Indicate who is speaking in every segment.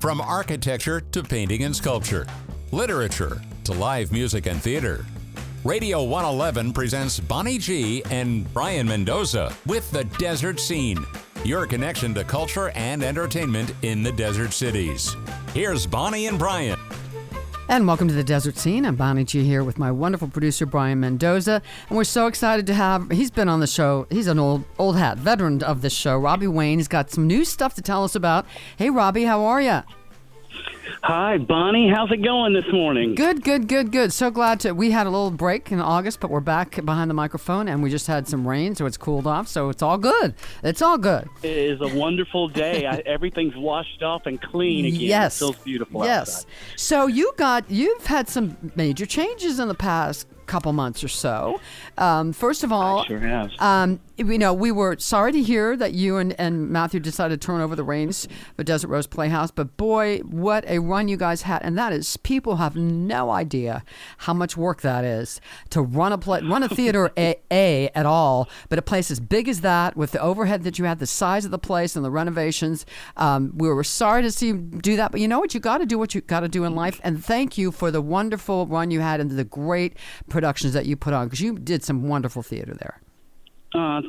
Speaker 1: From architecture to painting and sculpture, literature to live music and theater. Radio 111 presents Bonnie G and Brian Mendoza with The Desert Scene, your connection to culture and entertainment in the desert cities. Here's Bonnie and Brian.
Speaker 2: And welcome to The Desert Scene. I'm Bonnie G here with my wonderful producer, Brian Mendoza. And we're so excited to have, he's been on the show, he's an old hat, veteran of this show, Robbie Wayne. He's got some new stuff to tell us about. Hey, Robbie, how are you?
Speaker 3: Hi, Bonnie. How's it going this morning?
Speaker 2: Good. So glad we had a little break in August, but we're back behind the microphone, and we just had some rain, so it's cooled off, so it's all good. It's all good.
Speaker 3: It is a wonderful day. Everything's washed off and clean again.
Speaker 2: Yes.
Speaker 3: It feels beautiful
Speaker 2: yes.
Speaker 3: outside.
Speaker 2: So you've had some major changes in the past couple months or so. First of all,
Speaker 3: I sure have.
Speaker 2: We were sorry to hear that you and Matthew decided to turn over the reins for Desert Rose Playhouse, but boy, what a run you guys had. And that is, people have no idea how much work that is to run a theater at all, but a place as big as that with the overhead that you had, the size of the place and the renovations. We were sorry to see you do that, but you know what? You got to do what you got to do in life. And thank you for the wonderful run you had and the great productions that you put on, because you did some wonderful theater there.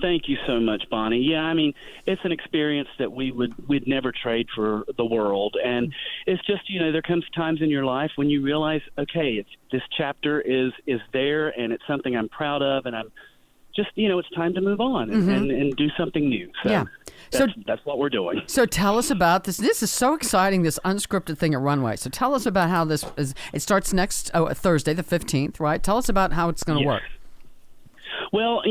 Speaker 3: Thank you so much, Bonnie. Yeah, I mean, it's an experience that we'd never trade for the world. And it's just, there comes times in your life when you realize, okay, this chapter is there, and it's something I'm proud of, and I'm just, it's time to move on and do something new. So
Speaker 2: yeah.
Speaker 3: That's what we're doing.
Speaker 2: So tell us about this. This is so exciting, this unscripted thing at Runway. So tell us about how this is. It starts next Thursday, the 15th, right? Tell us about how it's going to work.
Speaker 3: Well,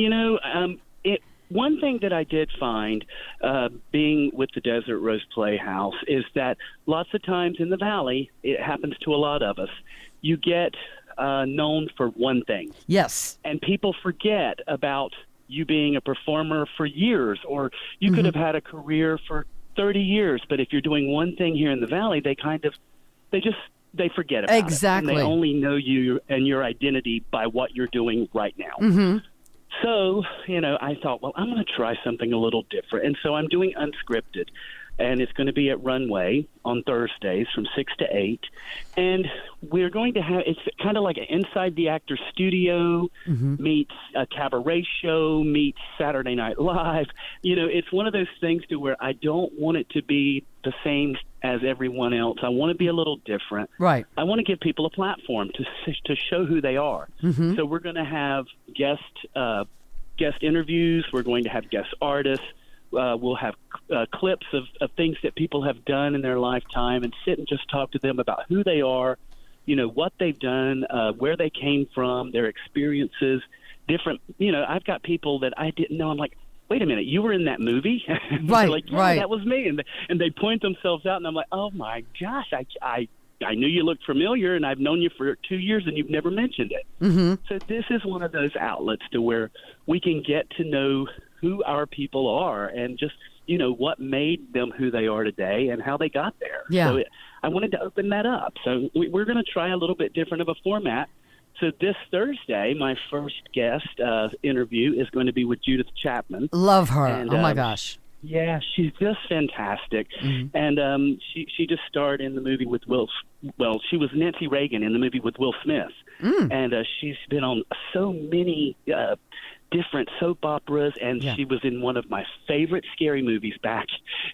Speaker 3: one thing that I did find being with the Desert Rose Playhouse is that lots of times in the Valley, it happens to a lot of us, you get known for one thing.
Speaker 2: Yes.
Speaker 3: And people forget about you being a performer for years, or you could have had a career for 30 years, but if you're doing one thing here in the Valley, they forget about it.
Speaker 2: Exactly.
Speaker 3: And they only know you and your identity by what you're doing right now.
Speaker 2: Mm-hmm.
Speaker 3: So, I thought, well, I'm going to try something a little different. And so I'm doing Unscripted, and it's going to be at Runway on Thursdays from 6 to 8. And we're going to have, it's kind of like an Inside the Actor Studio meets a cabaret show, meets Saturday Night Live. It's one of those things to where I don't want it to be the same as everyone else. I want to be a little different.
Speaker 2: Right.
Speaker 3: I want to give people a platform to show who they are. Mm-hmm. So we're going to have guest interviews. We're going to have guest artists. We'll have clips of things that people have done in their lifetime, and sit and just talk to them about who they are, what they've done, where they came from, their experiences, different, I've got people that I didn't know. I'm like, wait a minute, you were in that movie?
Speaker 2: Right,
Speaker 3: like, yeah,
Speaker 2: right.
Speaker 3: That was me. And they point themselves out, and I'm like, oh, my gosh, I knew you looked familiar, and I've known you for 2 years, and you've never mentioned it. Mm-hmm. So this is one of those outlets to where we can get to know who our people are and just, what made them who they are today and how they got there.
Speaker 2: Yeah.
Speaker 3: So I wanted to open that up. So we're going to try a little bit different of a format. So this Thursday, my first guest interview is going to be with Judith Chapman.
Speaker 2: Love her.
Speaker 3: And,
Speaker 2: oh, my gosh.
Speaker 3: Yeah, she's just fantastic. Mm-hmm. And she just starred in the movie with she was Nancy Reagan in the movie with Will Smith. Mm. And she's been on so many different soap operas, and she was in one of my favorite scary movies back,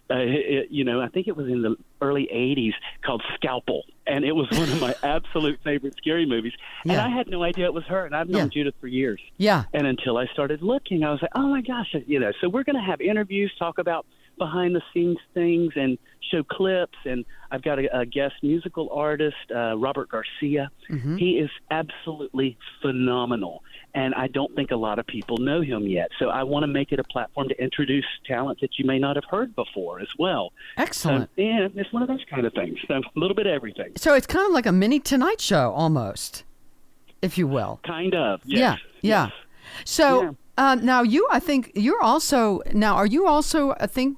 Speaker 3: I think it was in the early 80s, called Scalpel. And it was one of my absolute favorite scary movies. Yeah. And I had no idea it was her, and I've known Judith for years. Yeah. And until I started looking, I was like, oh, my gosh. So we're going to have interviews, talk about behind-the-scenes things, and show clips. And I've got a guest musical artist, Robert Garcia. Mm-hmm. He is absolutely phenomenal, and I don't think a lot of people know him yet. So I want to make it a platform to introduce talent that you may not have heard before as well.
Speaker 2: Excellent.
Speaker 3: So, yeah, it's one of those kind of things. So a little bit of everything.
Speaker 2: So it's kind of like a mini Tonight Show almost, if you will.
Speaker 3: Kind of, yes.
Speaker 2: Yeah. So... Yeah. Now, are you also, I think,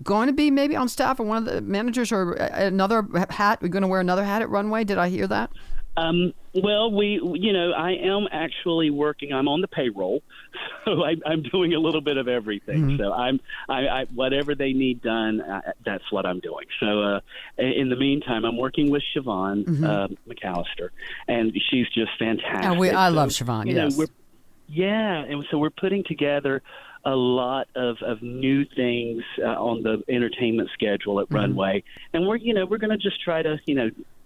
Speaker 2: going to be maybe on staff or one of the managers or another hat? We're going to wear another hat at Runway. Did I hear that?
Speaker 3: Well, I am actually working. I'm on the payroll, so I'm doing a little bit of everything. So I whatever they need done, that's what I'm doing. So in the meantime, I'm working with Siobhan McAllister, and she's just fantastic.
Speaker 2: I love Siobhan. Yes.
Speaker 3: And so we're putting together a lot of new things on the entertainment schedule at Runway, and we're going to just try to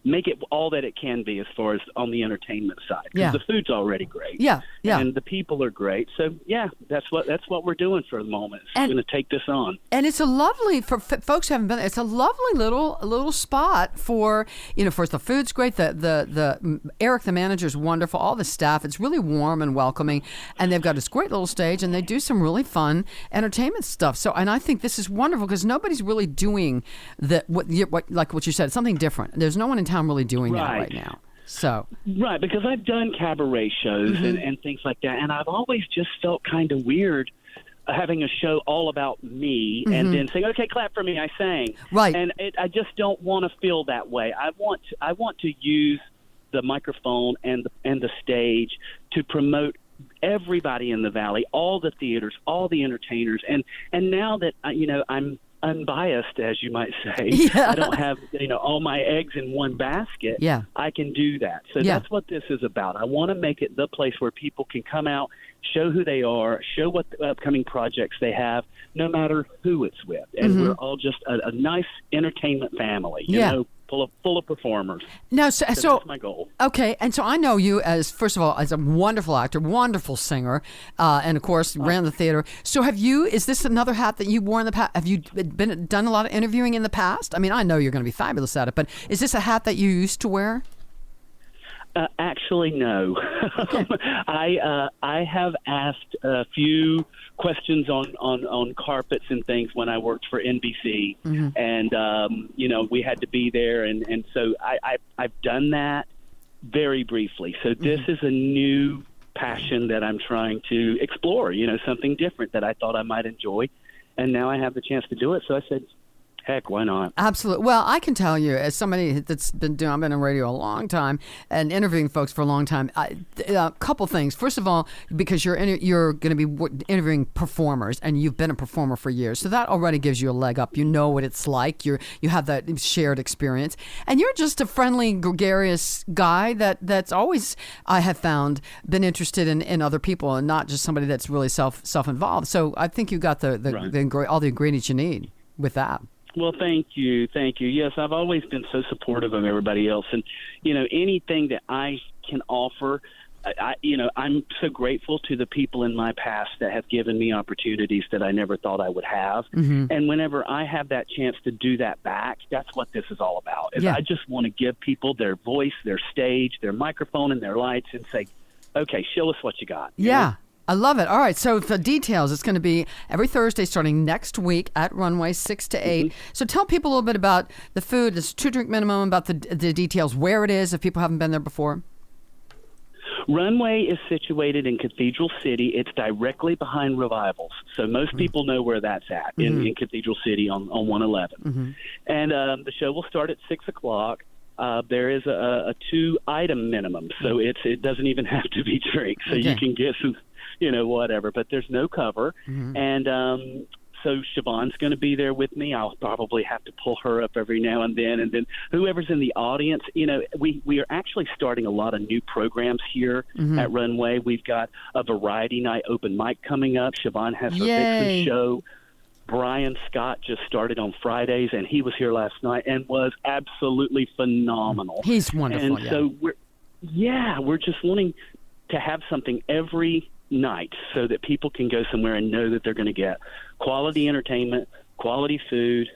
Speaker 3: make it all that it can be as far as on the entertainment side. Because the food's already great.
Speaker 2: Yeah.
Speaker 3: And the people are great. So that's what we're doing for the moment. It's going to take this on.
Speaker 2: And it's a lovely, for folks who haven't been there, it's a lovely little spot for, first the food's great. The Eric, the manager, is wonderful. All the staff, it's really warm and welcoming. And they've got this great little stage, and they do some really fun entertainment stuff. So, and I think this is wonderful because nobody's really doing like what you said, something different. There's no one in town really doing that right now. So
Speaker 3: right, because I've done cabaret shows and things like that, and I've always just felt kind of weird having a show all about me and then saying, "Okay, clap for me, I sang."
Speaker 2: Right,
Speaker 3: and I just don't want to feel that way. I want to use the microphone and the stage to promote everybody in the Valley, all the theaters, all the entertainers, and now that I'm unbiased, as you might say. I don't have all my eggs in one basket. I can do that. So that's what this is about. I want to make it the place where people can come out, show who they are, show what the upcoming projects they have, no matter who it's with. And we're all just a nice entertainment family, you know, full of performers.
Speaker 2: Now, so
Speaker 3: that's my goal.
Speaker 2: Okay, and so I know you as, first of all, as a wonderful actor, wonderful singer, and of course ran the theater. So is this another hat that you wore in the past? Have you done a lot of interviewing in the past? I mean, I know you're going to be fabulous at it, but is this a hat that you used to wear?
Speaker 3: Actually, no. Okay. I have asked a few questions on carpets and things when I worked for NBC, and we had to be there, and so I've done that very briefly. So this is a new passion that I'm trying to explore. Something different that I thought I might enjoy, and now I have the chance to do it. So I said, heck, why not?
Speaker 2: Absolutely. Well, I can tell you, as somebody that's I've been in radio a long time and interviewing folks for a long time, a couple things. First of all, because you're going to be interviewing performers, and you've been a performer for years, so that already gives you a leg up. You know what it's like. You have that shared experience, and you're just a friendly, gregarious guy that's always, I have found, been interested in other people and not just somebody that's really self-involved. So I think you got all the ingredients you need with that.
Speaker 3: Well, thank you. Yes, I've always been so supportive of everybody else, and anything that I can offer, I'm so grateful to the people in my past that have given me opportunities that I never thought I would have. And whenever I have that chance to do that back, that's what this is all about. I just want to give people their voice, their stage, their microphone, and their lights, and say, "Okay, show us what you got." You know?
Speaker 2: I love it. All right, so the details, it's going to be every Thursday starting next week at Runway 6 to 8. So tell people a little bit about the food. It's 2-drink minimum, about the details, where it is, if people haven't been there before.
Speaker 3: Runway is situated in Cathedral City. It's directly behind Revivals. So most people know where that's at, in Cathedral City on 111. And the show will start at 6 o'clock. There is a 2-item minimum, so it doesn't even have to be drinks. So you can get some, whatever, but there's no cover. And so Siobhan's going to be there with me. I'll probably have to pull her up every now and then whoever's in the audience. We are actually starting a lot of new programs here at Runway. We've got a variety night open mic coming up. Siobhan has her Vixen show. Brian Scott just started on Fridays, and he was here last night and was absolutely phenomenal.
Speaker 2: He's wonderful.
Speaker 3: And so we're just wanting to have something every night so that people can go somewhere and know that they're going to get quality entertainment, quality food.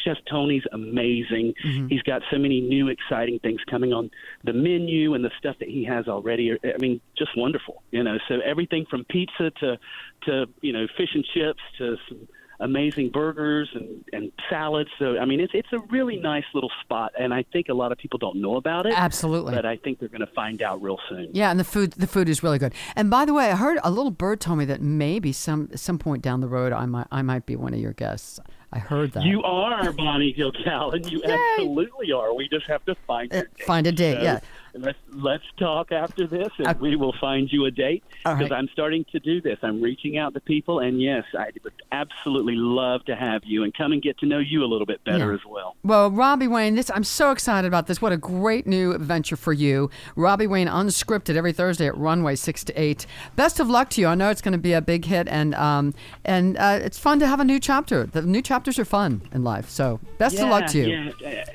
Speaker 3: Chef Tony's amazing. He's got so many new exciting things coming on the menu, and the stuff that he has already. I mean, just wonderful. So everything from pizza to fish and chips to some amazing burgers and salads. So, I mean, it's a really nice little spot, and I think a lot of people don't know about it.
Speaker 2: Absolutely.
Speaker 3: But I think they're going to find out real soon.
Speaker 2: Yeah, and the food is really good. And by the way, I heard a little bird told me that maybe some point down the road I might be one of your guests. I heard that.
Speaker 3: You are, Bonnie Gilcallan. You absolutely are. We just have to find a date.
Speaker 2: Find a date,
Speaker 3: let's talk after this, and we will find you a date, because I'm starting to do this. I'm reaching out to people, and yes, I would absolutely love to have you and come and get to know you a little bit better as well.
Speaker 2: Well, Robbie Wayne, I'm so excited about this. What a great new adventure for you. Robbie Wayne, Unscripted, every Thursday at Runway 6 to 8. Best of luck to you. I know it's going to be a big hit, and it's fun to have a new chapter. The new chapters are fun in life, so best of luck to you.
Speaker 3: Yeah.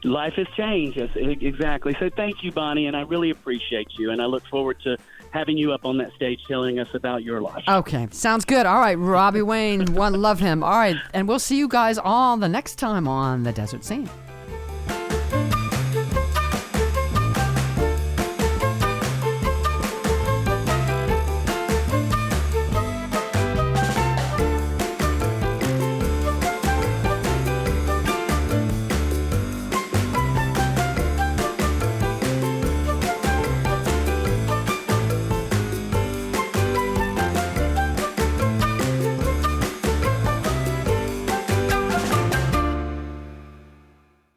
Speaker 3: Life has changed. Yes, exactly. So thank you, Bonnie, and I really appreciate you, and I look forward to having you up on that stage telling us about your life.
Speaker 2: Okay, sounds good. All right, Robbie Wayne, love him. All right, and we'll see you guys all the next time on The Desert Scene.